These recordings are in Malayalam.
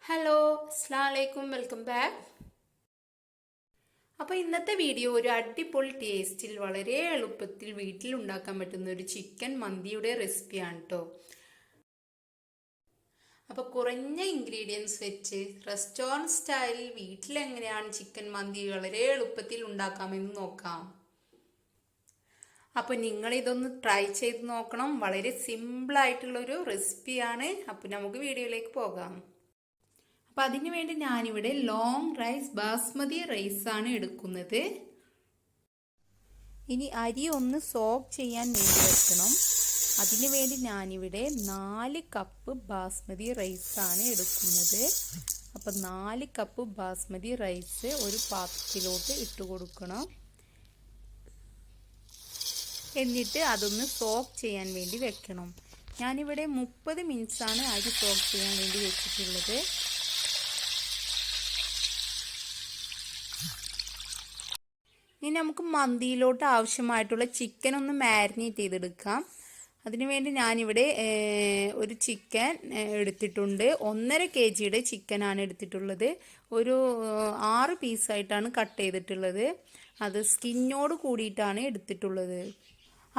ഹലോ, അസ്സലാമു അലൈക്കും, വെൽക്കം ബാക്ക്. അപ്പോൾ ഇന്നത്തെ വീഡിയോ ഒരു അടിപൊളി ടേസ്റ്റിൽ വളരെ എളുപ്പത്തിൽ വീട്ടിൽ ഉണ്ടാക്കാൻ പറ്റുന്ന ഒരു ചിക്കൻ മന്തിയുടെ റെസിപ്പിയാണ് കേട്ടോ. അപ്പോൾ കുറഞ്ഞ ഇൻഗ്രീഡിയൻസ് വെച്ച് റെസ്റ്റോറൻറ്റ് സ്റ്റൈലിൽ വീട്ടിൽ എങ്ങനെയാണ് ചിക്കൻ മന്തി വളരെ എളുപ്പത്തിൽ ഉണ്ടാക്കാമെന്ന് നോക്കാം. അപ്പോൾ നിങ്ങളിതൊന്ന് ട്രൈ ചെയ്ത് നോക്കണം. വളരെ സിമ്പിളായിട്ടുള്ളൊരു റെസിപ്പിയാണ്. അപ്പോൾ നമുക്ക് വീഡിയോയിലേക്ക് പോകാം. അപ്പം അതിനു വേണ്ടി ഞാനിവിടെ ലോങ് റൈസ് ബാസ്മതി റൈസാണ് എടുക്കുന്നത്. ഇനി അരി ഒന്ന് സോക്ക് ചെയ്യാൻ വേണ്ടി വെക്കണം. അതിനു വേണ്ടി ഞാനിവിടെ 4 കപ്പ് ബാസ്മതി റൈസാണ് എടുക്കുന്നത്. അപ്പം 4 കപ്പ് ബാസ്മതി റൈസ് ഒരു പാത്രത്തിലോട്ട് ഇട്ട് കൊടുക്കണം. എന്നിട്ട് അതൊന്ന് സോക്ക് ചെയ്യാൻ വേണ്ടി വെക്കണം. ഞാനിവിടെ 30 മിനിറ്റ്സാണ് അരി സോക്ക് ചെയ്യാൻ വേണ്ടി വെച്ചിട്ടുള്ളത്. ഇനി നമുക്ക് മന്തിയിലോട്ട് ആവശ്യമായിട്ടുള്ള ചിക്കൻ ഒന്ന് മാരിനേറ്റ് ചെയ്തെടുക്കാം. അതിനുവേണ്ടി ഞാനിവിടെ ഒരു ചിക്കൻ എടുത്തിട്ടുണ്ട്. 1.5 kg ചിക്കനാണ് എടുത്തിട്ടുള്ളത്. ഒരു 6 പീസായിട്ടാണ് കട്ട് ചെയ്തിട്ടുള്ളത്. അത് സ്കിന്നോട് കൂടിയിട്ടാണ് എടുത്തിട്ടുള്ളത്.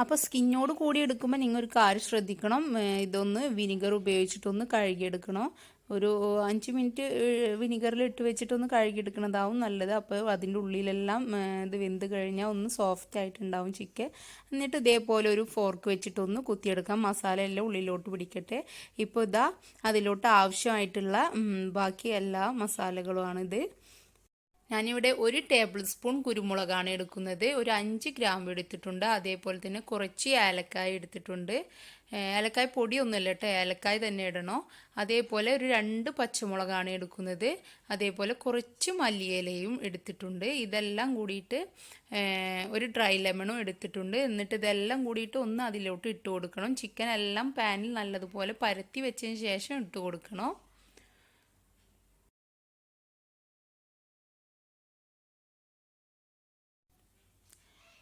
അപ്പോൾ സ്കിന്നോട് കൂടി എടുക്കുമ്പോൾ നിങ്ങൾ ഒരു കാര്യം ശ്രദ്ധിക്കണം. ഇതൊന്ന് വിനിഗർ ഉപയോഗിച്ചിട്ടൊന്ന് കഴുകിയെടുക്കണം. ഒരു 5 മിനിറ്റ് വിനിഗറിൽ ഇട്ട് വെച്ചിട്ടൊന്ന് കഴുകിയെടുക്കുന്നതാവും നല്ലത്. അപ്പോൾ അതിൻ്റെ ഉള്ളിലെല്ലാം ഇത് വെന്ത് കഴിഞ്ഞാൽ ഒന്ന് സോഫ്റ്റ് ആയിട്ടുണ്ടാവും ചിക്കൻ. എന്നിട്ട് ഇതേപോലെ ഒരു ഫോർക്ക് വെച്ചിട്ടൊന്ന് കുത്തിയെടുക്കാം. മസാല എല്ലാം ഉള്ളിലോട്ട് പിടിക്കട്ടെ. ഇപ്പോൾ ഇതാ അതിലോട്ട് ആവശ്യമായിട്ടുള്ള ബാക്കി എല്ലാ മസാലകളുമാണിത്. ഞാനിവിടെ 1 ടേബിൾ സ്പൂൺ കുരുമുളകാണ് എടുക്കുന്നത്. ഒരു 5 ഗ്രാം എടുത്തിട്ടുണ്ട്. അതേപോലെ തന്നെ കുറച്ച് ഏലക്കായ എടുത്തിട്ടുണ്ട്. ഏലക്കായ പൊടിയൊന്നുമല്ല കേട്ടോ, ഏലക്കായ തന്നെ ഇടണോ. അതേപോലെ ഒരു 2 പച്ചമുളകാണ് എടുക്കുന്നത്. അതേപോലെ കുറച്ച് മല്ലിയിലയും എടുത്തിട്ടുണ്ട്. ഇതെല്ലാം കൂടിയിട്ട് ഒരു ഡ്രൈ ലെമണും എടുത്തിട്ടുണ്ട്. എന്നിട്ട് ഇതെല്ലാം കൂടിയിട്ട് ഒന്ന് അതിലോട്ട് ഇട്ട് കൊടുക്കണം. ചിക്കൻ എല്ലാം പാനിൽ നല്ലതുപോലെ പരത്തി വെച്ചതിന് ശേഷം ഇട്ട് കൊടുക്കണം.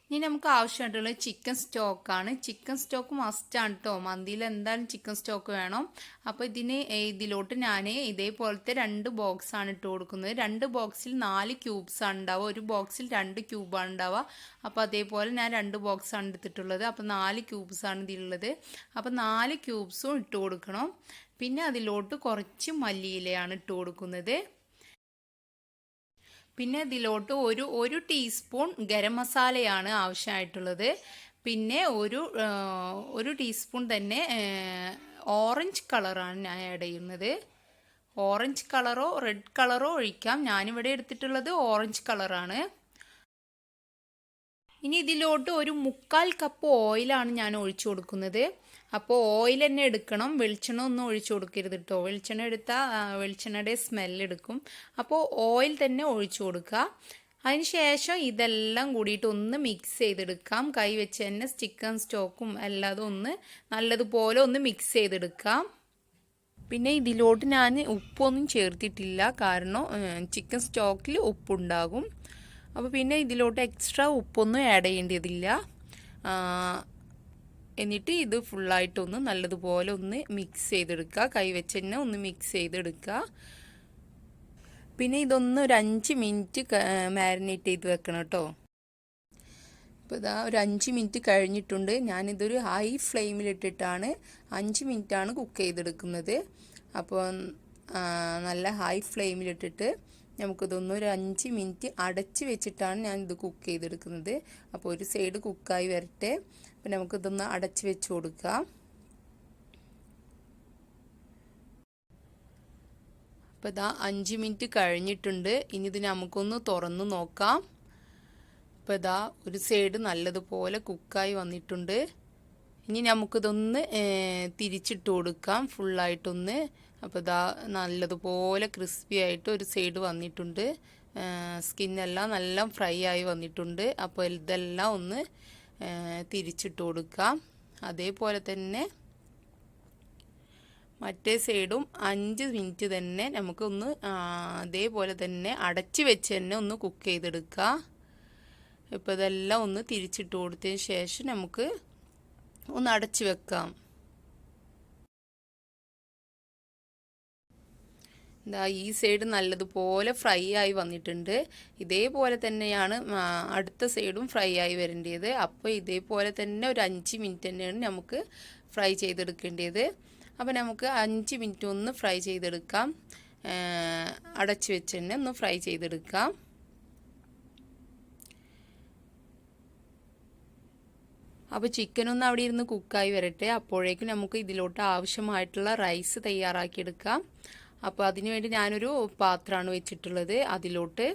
ഇനി നമുക്ക് ആവശ്യമായിട്ടുള്ള ചിക്കൻ സ്റ്റോക്കാണ്. ചിക്കൻ സ്റ്റോക്ക് മസ്റ്റാണ് കേട്ടോ. മന്തിയിൽ എന്തായാലും ചിക്കൻ സ്റ്റോക്ക് വേണം. അപ്പോൾ ഇതിലോട്ട് ഞാൻ ഇതേപോലത്തെ 2 ബോക്സാണ് ഇട്ട് കൊടുക്കുന്നത്. 2 ബോക്സിൽ 4 ക്യൂബ്സാണ് ഉണ്ടാവുക. ഒരു ബോക്സിൽ 2 ക്യൂബാണ് ഉണ്ടാവുക. അപ്പോൾ അതേപോലെ ഞാൻ 2 ബോക്സാണ് എടുത്തിട്ടുള്ളത്. അപ്പോൾ 4 ക്യൂബ്സാണ് ഇതിലുള്ളത്. അപ്പോൾ 4 ക്യൂബ്സും ഇട്ട് കൊടുക്കണം. പിന്നെ അതിലോട്ട് കുറച്ച് മല്ലിയിലയാണ് ഇട്ട് കൊടുക്കുന്നത്. പിന്നെ ഇതിലോട്ട് ഒരു ടീസ്പൂൺ ഗരം മസാലയാണ് ആവശ്യമായിട്ടുള്ളത്. പിന്നെ ഒരു ടീസ്പൂൺ തന്നെ ഓറഞ്ച് കളറാണ് ഞാൻ ആഡ് ചെയ്യുന്നത്. ഓറഞ്ച് കളറോ റെഡ് കളറോ ഒഴിക്കാം. ഞാനിവിടെ എടുത്തിട്ടുള്ളത് ഓറഞ്ച് കളറാണ്. ഇനി ഇതിലോട്ട് ഒരു 1/4 കപ്പ് ഓയിലാണ് ഞാൻ ഒഴിച്ചു കൊടുക്കുന്നത്. അപ്പോൾ ഓയിൽ തന്നെ എടുക്കണം. വെളിച്ചെണ്ണ ഒന്നും ഒഴിച്ചു കൊടുക്കരുത് കേട്ടോ. വെളിച്ചെണ്ണ എടുത്താൽ വെളിച്ചെണ്ണയുടെ സ്മെല്ലെടുക്കും. അപ്പോൾ ഓയിൽ തന്നെ ഒഴിച്ചു കൊടുക്കുക. അതിന് ശേഷം ഇതെല്ലാം കൂടിയിട്ട് ഒന്ന് മിക്സ് ചെയ്തെടുക്കാം. കൈ വെച്ച് തന്നെ ചിക്കൻ സ്റ്റോക്കും എല്ലാതും ഒന്ന് നല്ലതുപോലെ ഒന്ന് മിക്സ് ചെയ്തെടുക്കാം. പിന്നെ ഇതിലോട്ട് ഞാൻ ഉപ്പൊന്നും ചേർത്തിട്ടില്ല. കാരണം ചിക്കൻ സ്റ്റോക്കിൽ ഉപ്പുണ്ടാകും. അപ്പോൾ പിന്നെ ഇതിലോട്ട് എക്സ്ട്രാ ഉപ്പൊന്നും ആഡ് ചെയ്യേണ്ടതില്ല. എന്നിട്ട് ഇത് ഫുള്ളായിട്ടൊന്ന് നല്ലതുപോലെ ഒന്ന് മിക്സ് ചെയ്തെടുക്കുക. കൈ വെച്ച് തന്നെ ഒന്ന് മിക്സ് ചെയ്തെടുക്കുക. പിന്നെ ഇതൊന്ന് ഒരു 5 മിനിറ്റ് മാരിനേറ്റ് ചെയ്ത് വെക്കണം കേട്ടോ. ഇപ്പോൾ ഇതാ ഒരു 5 മിനിറ്റ് കഴിഞ്ഞിട്ടുണ്ട്. ഞാനിതൊരു ഹൈ ഫ്ലെയിമിലിട്ടിട്ടാണ് 5 മിനിറ്റാണ് കുക്ക് ചെയ്തെടുക്കുന്നത്. അപ്പോൾ നല്ല ഹൈ ഫ്ലെയിമിലിട്ടിട്ട് നമുക്കിതൊന്ന് ഒരു 5 മിനിറ്റ് അടച്ച് വെച്ചിട്ടാണ് ഞാനിത് കുക്ക് ചെയ്തെടുക്കുന്നത്. അപ്പോൾ ഒരു സൈഡ് കുക്കായി വരട്ടെ. അപ്പോൾ നമുക്കിതൊന്ന് അടച്ച് വെച്ച് കൊടുക്കാം. അപ്പോൾ ഇതാ 5 മിനിറ്റ് കഴിഞ്ഞിട്ടുണ്ട്. ഇനി ഇത് നമുക്കൊന്ന് തുറന്ന് നോക്കാം. ഇപ്പോൾ ഇതാ ഒരു സൈഡ് നല്ലതുപോലെ കുക്കായി വന്നിട്ടുണ്ട്. ഇനി നമുക്കിതൊന്ന് തിരിച്ചിട്ട് കൊടുക്കാം ഫുള്ളായിട്ടൊന്ന്. അപ്പോൾ ഇതാ നല്ലതുപോലെ ക്രിസ്പി ആയിട്ട് ഒരു സൈഡ് വന്നിട്ടുണ്ട്. സ്കിന്നെല്ലാം നല്ല ഫ്രൈ ആയി വന്നിട്ടുണ്ട്. അപ്പോൾ ഇതെല്ലാം ഒന്ന് തിരിച്ചിട്ട് കൊടുക്കാം. അതേപോലെ തന്നെ മറ്റേ സൈഡും 5 മിനിറ്റ് തന്നെ നമുക്കൊന്ന് അതേപോലെ തന്നെ അടച്ച് വെച്ച് തന്നെ ഒന്ന് കുക്ക് ചെയ്തെടുക്കാം. ഇപ്പോൾ ഇതെല്ലാം ഒന്ന് തിരിച്ചിട്ട് കൊടുത്തതിന് ശേഷം നമുക്ക് ഒന്ന് അടച്ച് വെക്കാം. ഇതാ ഈ സൈഡ് നല്ലതുപോലെ ഫ്രൈ ആയി വന്നിട്ടുണ്ട്. ഇതേപോലെ തന്നെയാണ് അടുത്ത സൈഡും ഫ്രൈ ആയി വരേണ്ടത്. അപ്പോൾ ഇതേപോലെ തന്നെ ഒരു 5 മിനിറ്റ് തന്നെയാണ് നമുക്ക് ഫ്രൈ ചെയ്തെടുക്കേണ്ടത്. അപ്പോൾ നമുക്ക് 5 മിനിറ്റ് ഒന്ന് ഫ്രൈ ചെയ്തെടുക്കാം. അടച്ചു വെച്ച് തന്നെ ഒന്ന് ഫ്രൈ ചെയ്തെടുക്കാം. അപ്പോൾ ചിക്കനൊന്ന് അവിടെ ഇരുന്ന് കുക്കായി വരട്ടെ. അപ്പോഴേക്കും നമുക്ക് ഇതിലോട്ട് ആവശ്യമായിട്ടുള്ള റൈസ് തയ്യാറാക്കിയെടുക്കാം. അപ്പോൾ അതിനുവേണ്ടി ഞാനൊരു പാത്രമാണ് വെച്ചിട്ടുള്ളത്. അതിലോട്ട്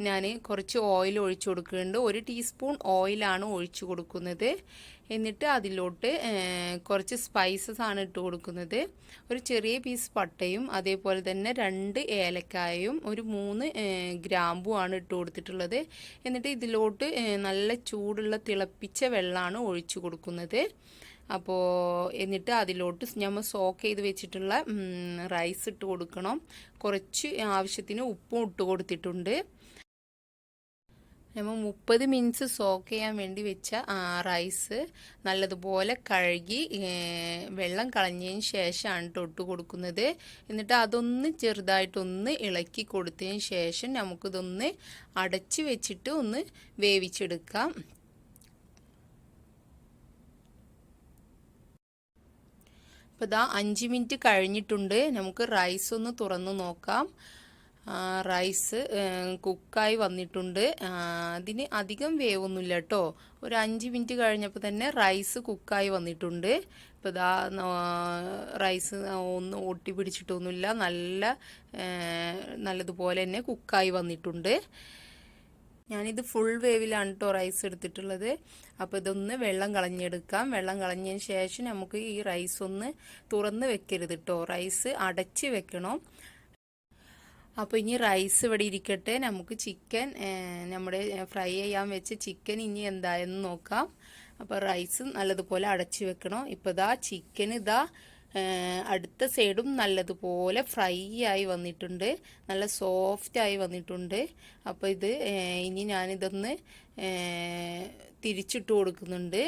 ഞാൻ കുറച്ച് ഓയിൽ ഒഴിച്ചു കൊടുക്കുന്നുണ്ട്. 1 ടീസ്പൂൺ ഓയിലാണ് ഒഴിച്ചു കൊടുക്കുന്നത്. എന്നിട്ട് അതിലോട്ട് കുറച്ച് സ്പൈസസ് ആണ് ഇട്ട് കൊടുക്കുന്നത്. ഒരു ചെറിയ പീസ് പട്ടയും അതേപോലെ തന്നെ 2 ഏലക്കായയും ഒരു 3 ഗ്രാമ്പുമാണ് ഇട്ട് കൊടുത്തിട്ടുള്ളത്. എന്നിട്ട് ഇതിലോട്ട് നല്ല ചൂടുള്ള തിളപ്പിച്ച വെള്ളമാണ് ഒഴിച്ചു കൊടുക്കുന്നത്. അപ്പോൾ എന്നിട്ട് അതിലോട്ട് നമ്മൾ സോക്ക് ചെയ്ത് വെച്ചിട്ടുള്ള റൈസ് ഇട്ട് കൊടുക്കണം. കുറച്ച് ആവശ്യത്തിന് ഉപ്പും ഇട്ട് കൊടുത്തിട്ടുണ്ട്. നമ്മൾ 30 മിനിറ്റ്സ് സോക്ക് ചെയ്യാൻ വേണ്ടി വെച്ച റൈസ് നല്ലതുപോലെ കഴുകി വെള്ളം കളഞ്ഞതിന് ശേഷമാണ് ഇട്ട് കൊടുക്കുന്നത്. എന്നിട്ട് അതൊന്ന് ചെറുതായിട്ടൊന്ന് ഇളക്കി കൊടുത്തതിന് ശേഷം നമുക്കിതൊന്ന് അടച്ച് വെച്ചിട്ട് ഒന്ന് വേവിച്ചെടുക്കാം. ഇപ്പോൾ ഇതാ 5 മിനിറ്റ് കഴിഞ്ഞിട്ടുണ്ട്. നമുക്ക് റൈസ് ഒന്ന് തുറന്ന് നോക്കാം. റൈസ് കുക്കായി വന്നിട്ടുണ്ട്. അതിന് അധികം വേവൊന്നുമില്ല കേട്ടോ. ഒരു 5 മിനിറ്റ് കഴിഞ്ഞപ്പോൾ തന്നെ റൈസ് കുക്കായി വന്നിട്ടുണ്ട്. ഇപ്പോൾ ഇതാ റൈസ് ഒന്നും ഒട്ടി പിടിച്ചിട്ടൊന്നുമില്ല. നല്ലതുപോലെ തന്നെ കുക്കായി വന്നിട്ടുണ്ട്. ഞാനിത് ഫുൾ വേവിലാണ് കേട്ടോ റൈസ് എടുത്തിട്ടുള്ളത്. അപ്പോൾ ഇതൊന്ന് വെള്ളം കളഞ്ഞെടുക്കാം. വെള്ളം കളഞ്ഞതിന് ശേഷം നമുക്ക് ഈ റൈസ് ഒന്ന് തുറന്ന് വെക്കരുത് കേട്ടോ. റൈസ് അടച്ച് വെക്കണം. അപ്പോൾ ഇനി റൈസ് ഇവിടെ ഇരിക്കട്ടെ. നമുക്ക് ചിക്കൻ നമ്മുടെ ഫ്രൈ ചെയ്യാൻ വെച്ച ചിക്കൻ ഇനി എന്തായെന്ന് നോക്കാം. അപ്പോൾ റൈസ് നല്ലതുപോലെ അടച്ച് വെക്കണം. ഇപ്പോൾ ഇതാ ചിക്കൻ അടുത്ത സൈഡും നല്ലതുപോലെ ഫ്രൈ ആയി വന്നിട്ടുണ്ട്. നല്ല സോഫ്റ്റ് ആയി വന്നിട്ടുണ്ട്. അപ്പോൾ ഇനി ഞാനിതൊന്ന് തിരിച്ചിട്ട് കൊടുക്കുന്നുണ്ട്.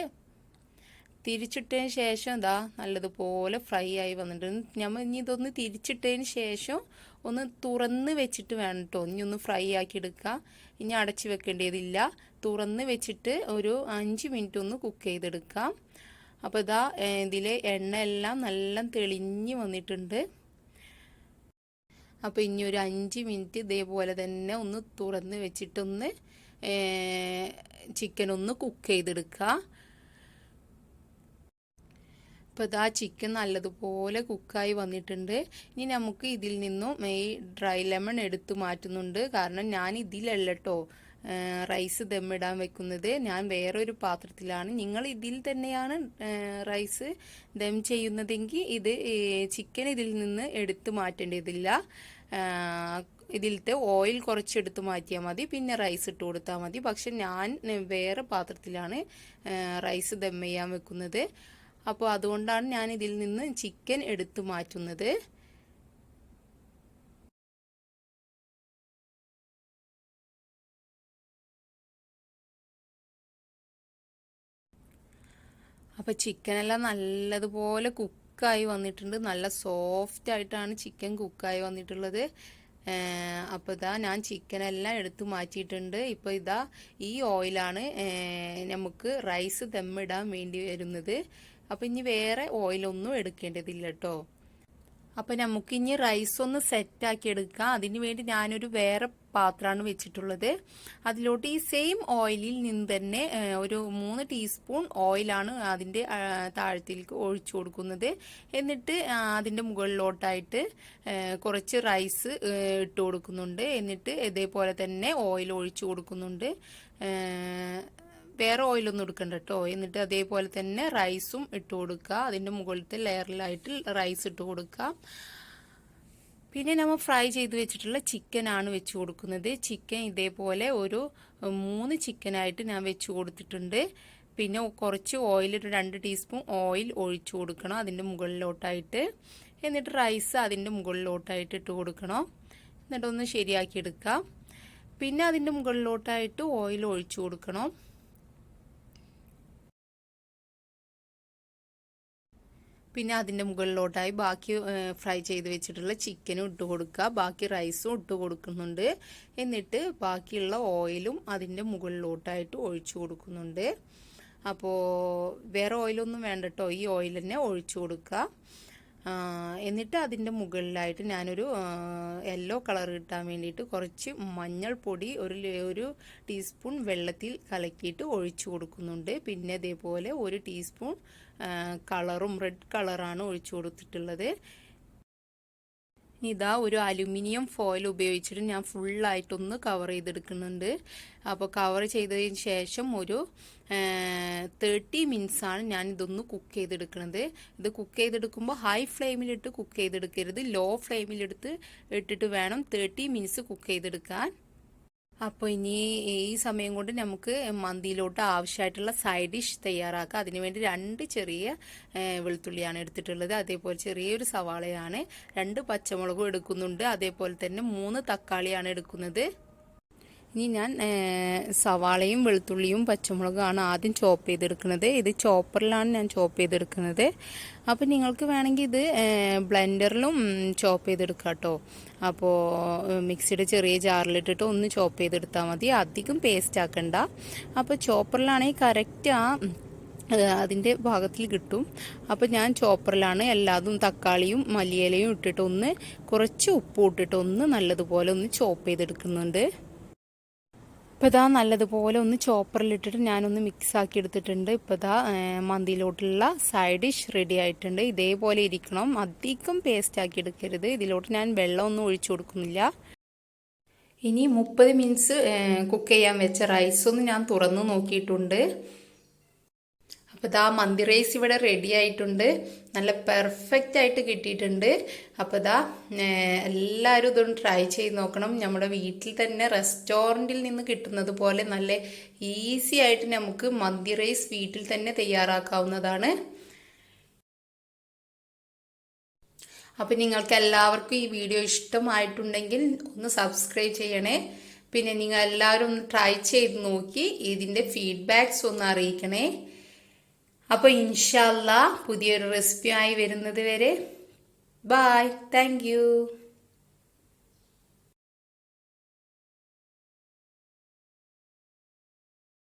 തിരിച്ചിട്ടതിന് ശേഷം നല്ലതുപോലെ ഫ്രൈ ആയി വന്നിട്ടുണ്ട്. നമ്മൾ ഇനി ഇതൊന്ന് തിരിച്ചിട്ടതിന് ശേഷം ഒന്ന് തുറന്ന് വെച്ചിട്ട് വേണം കേട്ടോ ഇനി ഒന്ന് ഫ്രൈ ആക്കി എടുക്കുക. ഇനി അടച്ച് വെക്കേണ്ടതില്ല. തുറന്ന് വെച്ചിട്ട് ഒരു 5 മിനിറ്റ് ഒന്ന് കുക്ക് ചെയ്തെടുക്കാം. അപ്പോൾ ഇതിലെ എണ്ണ എല്ലാം നല്ല തെളിഞ്ഞ് വന്നിട്ടുണ്ട്. അപ്പോൾ ഇനി ഒരു 5 മിനിറ്റ് ഇതേപോലെ തന്നെ ഒന്ന് തുറന്ന് വെച്ചിട്ടൊന്ന് ചിക്കൻ ഒന്ന് കുക്ക് ചെയ്തെടുക്കുക. അപ്പോൾ ചിക്കൻ നല്ലതുപോലെ കുക്കായി വന്നിട്ടുണ്ട്. ഇനി നമുക്ക് ഇതിൽ നിന്നും ഈ ഡ്രൈ ലെമൺ എടുത്തു മാറ്റുന്നുണ്ട്. കാരണം ഞാൻ ഇതിലല്ല കേട്ടോ റൈസ് ദമ്മിടാൻ വെക്കുന്നത്. ഞാൻ വേറൊരു പാത്രത്തിലാണ്. നിങ്ങൾ ഇതിൽ തന്നെയാണ് റൈസ് ദം ചെയ്യുന്നതെങ്കിൽ ചിക്കൻ ഇതിൽ നിന്ന് എടുത്തു മാറ്റേണ്ടതില്ല. ഇതിലത്തെ ഓയിൽ കുറച്ചെടുത്ത് മാറ്റിയാൽ മതി. പിന്നെ റൈസ് ഇട്ട് കൊടുത്താൽ മതി. പക്ഷെ ഞാൻ വേറെ പാത്രത്തിലാണ് റൈസ് ദം ചെയ്യാൻ വെക്കുന്നത്. അപ്പോൾ അതുകൊണ്ടാണ് ഞാൻ ഇതിൽ നിന്ന് ചിക്കൻ എടുത്തു മാറ്റുന്നത്. അപ്പോൾ ചിക്കനെല്ലാം നല്ലതുപോലെ കുക്കായി വന്നിട്ടുണ്ട്. നല്ല സോഫ്റ്റ് ആയിട്ടാണ് ചിക്കൻ കുക്കായി വന്നിട്ടുള്ളത്. അപ്പോൾ ഞാൻ ചിക്കനെല്ലാം എടുത്തു മാറ്റിയിട്ടുണ്ട്. ഇപ്പോൾ ഈ ഓയിലാണ് നമുക്ക് റൈസ് ദമ്മിടാൻ വേണ്ടി വരുന്നത്. അപ്പോൾ ഇനി വേറെ ഓയിലൊന്നും എടുക്കേണ്ടതില്ല കേട്ടോ. അപ്പോൾ നമുക്കിനി റൈസ് ഒന്ന് സെറ്റാക്കി എടുക്കാം. അതിന് വേണ്ടി ഞാനൊരു വേറെ പാത്രമാണ് വെച്ചിട്ടുള്ളത്. അതിലോട്ട് ഈ സെയിം ഓയിലിൽ നിന്ന് തന്നെ ഒരു 3 ടീസ്പൂൺ ഓയിലാണ് അതിൻ്റെ താഴത്തേക്ക് ഒഴിച്ചു കൊടുക്കുന്നത്. എന്നിട്ട് അതിൻ്റെ മുകളിലോട്ടായിട്ട് കുറച്ച് റൈസ് ഇട്ട് കൊടുക്കുന്നുണ്ട്. എന്നിട്ട് ഇതേപോലെ തന്നെ ഓയിൽ ഒഴിച്ചു കൊടുക്കുന്നുണ്ട്. വേറെ ഓയിലൊന്നും എടുക്കണ്ട കേട്ടോ. എന്നിട്ട് അതേപോലെ തന്നെ റൈസും ഇട്ട് കൊടുക്കുക. അതിൻ്റെ മുകളിലത്തെ ലെയറിലായിട്ട് റൈസ് ഇട്ട് കൊടുക്കുക. പിന്നെ നമ്മൾ ഫ്രൈ ചെയ്ത് വെച്ചിട്ടുള്ള ചിക്കനാണ് വെച്ച് കൊടുക്കുന്നത്. ചിക്കൻ ഇതേപോലെ ഒരു 3 ചിക്കനായിട്ട് ഞാൻ വെച്ച് കൊടുത്തിട്ടുണ്ട്. പിന്നെ കുറച്ച് ഓയിൽ 2 ടീസ്പൂൺ ഓയിൽ ഒഴിച്ചു കൊടുക്കണം അതിൻ്റെ മുകളിലോട്ടായിട്ട്. എന്നിട്ട് റൈസ് അതിൻ്റെ മുകളിലോട്ടായിട്ട് ഇട്ട് കൊടുക്കണം. എന്നിട്ടൊന്ന് ശരിയാക്കി എടുക്കാം. പിന്നെ അതിൻ്റെ മുകളിലോട്ടായിട്ട് ഓയിൽ ഒഴിച്ചു കൊടുക്കണം. പിന്നെ അതിൻ്റെ മുകളിലോട്ടായി ബാക്കി ഫ്രൈ ചെയ്ത് വെച്ചിട്ടുള്ള ചിക്കനും ഇട്ട് കൊടുക്കുക, ബാക്കി റൈസും ഇട്ട് കൊടുക്കുന്നുണ്ട്. എന്നിട്ട് ബാക്കിയുള്ള ഓയിലും അതിൻ്റെ മുകളിലോട്ടായിട്ട് ഒഴിച്ചു കൊടുക്കുന്നുണ്ട്. അപ്പോൾ വേറെ ഓയിലൊന്നും വേണ്ട കേട്ടോ, ഈ ഓയിൽ തന്നെ ഒഴിച്ചു കൊടുക്കുക. എന്നിട്ട് അതിൻ്റെ മുകളിലായിട്ട് ഞാനൊരു യെല്ലോ കളർ കിട്ടാൻ വേണ്ടിയിട്ട് കുറച്ച് മഞ്ഞൾപ്പൊടി ഒരു ടീസ്പൂൺ വെള്ളത്തിൽ കലക്കിയിട്ട് ഒഴിച്ചു കൊടുക്കുന്നുണ്ട്. പിന്നെ ഇതേപോലെ ഒരു ടീസ്പൂൺ കളറും റെഡ് കളറാണ് ഒഴിച്ചു കൊടുത്തിട്ടുള്ളത്. ഇതാ ഒരു അലുമിനിയം ഫോയിൽ ഉപയോഗിച്ചിട്ട് ഞാൻ ഫുള്ളായിട്ടൊന്ന് കവർ ചെയ്തെടുക്കുന്നുണ്ട്. അപ്പോൾ കവർ ചെയ്തതിന് ശേഷം ഒരു 30 മിനിറ്റ്സാണ് ഞാൻ ഇതൊന്ന് കുക്ക് ചെയ്തെടുക്കുന്നത്. ഇത് കുക്ക് ചെയ്തെടുക്കുമ്പോൾ ഹൈ ഫ്ലെയിമിലിട്ട് കുക്ക് ചെയ്തെടുക്കരുത്, ലോ ഫ്ലെയിമിലെടുത്ത് ഇട്ടിട്ട് വേണം 30 മിനിറ്റ്സ് കുക്ക് ചെയ്തെടുക്കാൻ. അപ്പോൾ ഇനി ഈ സമയം കൊണ്ട് നമുക്ക് മന്തിയിലോട്ട് ആവശ്യമായിട്ടുള്ള സൈഡ് ഡിഷ് തയ്യാറാക്കാം. അതിനുവേണ്ടി 2 ചെറിയ വെളുത്തുള്ളിയാണ് എടുത്തിട്ടുള്ളത്, അതേപോലെ ചെറിയൊരു സവാളയാണ്, 2 പച്ചമുളകും എടുക്കുന്നുണ്ട്, അതേപോലെ തന്നെ 3 തക്കാളിയാണ് എടുക്കുന്നത്. ഇനി ഞാൻ സവാളയും വെളുത്തുള്ളിയും പച്ചമുളകാണ് ആദ്യം ചോപ്പ് ചെയ്തെടുക്കുന്നത്. ഇത് ചോപ്പറിലാണ് ഞാൻ ചോപ്പ് ചെയ്തെടുക്കുന്നത്. അപ്പോൾ നിങ്ങൾക്ക് വേണമെങ്കിൽ ഇത് ബ്ലെൻഡറിലും ചോപ്പ് ചെയ്തെടുക്കാം കേട്ടോ. അപ്പോൾ മിക്സിയുടെ ചെറിയ ജാറിലിട്ടിട്ട് ഒന്ന് ചോപ്പ് ചെയ്തെടുത്താൽ മതി, അധികം പേസ്റ്റ് ആക്കണ്ട. അപ്പോൾ ചോപ്പറിലാണെങ്കിൽ കറക്റ്റ് അതിൻ്റെ ഭാഗത്തിൽ കിട്ടും. അപ്പോൾ ഞാൻ ചോപ്പറിലാണ് എല്ലാതും തക്കാളിയും മല്ലിയിലയും ഇട്ടിട്ട് ഒന്ന് കുറച്ച് ഉപ്പും ഇട്ടിട്ട് ഒന്ന് നല്ലതുപോലെ ഒന്ന് ചോപ്പ് ചെയ്തെടുക്കുന്നുണ്ട്. ഇപ്പോൾ ഇതാ നല്ലതുപോലെ ഒന്ന് ചോപ്പറിലിട്ടിട്ട് ഞാനൊന്ന് മിക്സ് ആക്കി എടുത്തിട്ടുണ്ട്. ഇപ്പോൾ ഇതാ മന്തിയിലോട്ടുള്ള സൈഡ് ഡിഷ് റെഡി ആയിട്ടുണ്ട്. ഇതേപോലെ ഇരിക്കണം, അധികം പേസ്റ്റ് ആക്കി എടുക്കരുത്. ഇതിലോട്ട് ഞാൻ വെള്ളമൊന്നും ഒഴിച്ചു കൊടുക്കുന്നില്ല. ഇനി 30 മിനിറ്റ്സ് കുക്ക് ചെയ്യാൻ വെച്ച റൈസൊന്ന് ഞാൻ തുറന്ന് നോക്കിയിട്ടുണ്ട്. അപ്പോൾ ഇതാ മന്തി റൈസ് ഇവിടെ റെഡി ആയിട്ടുണ്ട്, നല്ല പെർഫെക്റ്റ് ആയിട്ട് കിട്ടിയിട്ടുണ്ട്. അപ്പോൾ ഇതാ എല്ലാവരും ഇതൊന്ന് ട്രൈ ചെയ്ത് നോക്കണം. നമ്മുടെ വീട്ടിൽ തന്നെ റെസ്റ്റോറൻറ്റിൽ നിന്ന് കിട്ടുന്നത് പോലെ നല്ല ഈസി ആയിട്ട് നമുക്ക് മന്തി റൈസ് വീട്ടിൽ തന്നെ തയ്യാറാക്കാവുന്നതാണ്. അപ്പോൾ നിങ്ങൾക്ക് എല്ലാവർക്കും ഈ വീഡിയോ ഇഷ്ടമായിട്ടുണ്ടെങ്കിൽ ഒന്ന് സബ്സ്ക്രൈബ് ചെയ്യണേ. പിന്നെ നിങ്ങൾ എല്ലാവരും ഒന്ന് ട്രൈ ചെയ്ത് നോക്കി ഇതിൻ്റെ ഫീഡ്ബാക്ക്സ് ഒന്ന് അറിയിക്കണേ. അപ്പോൾ ഇൻഷാ അല്ലാഹ് പുതിയൊരു റെസിപ്പിയായി വരുന്നത് വരെ ബൈ, താങ്ക് യു.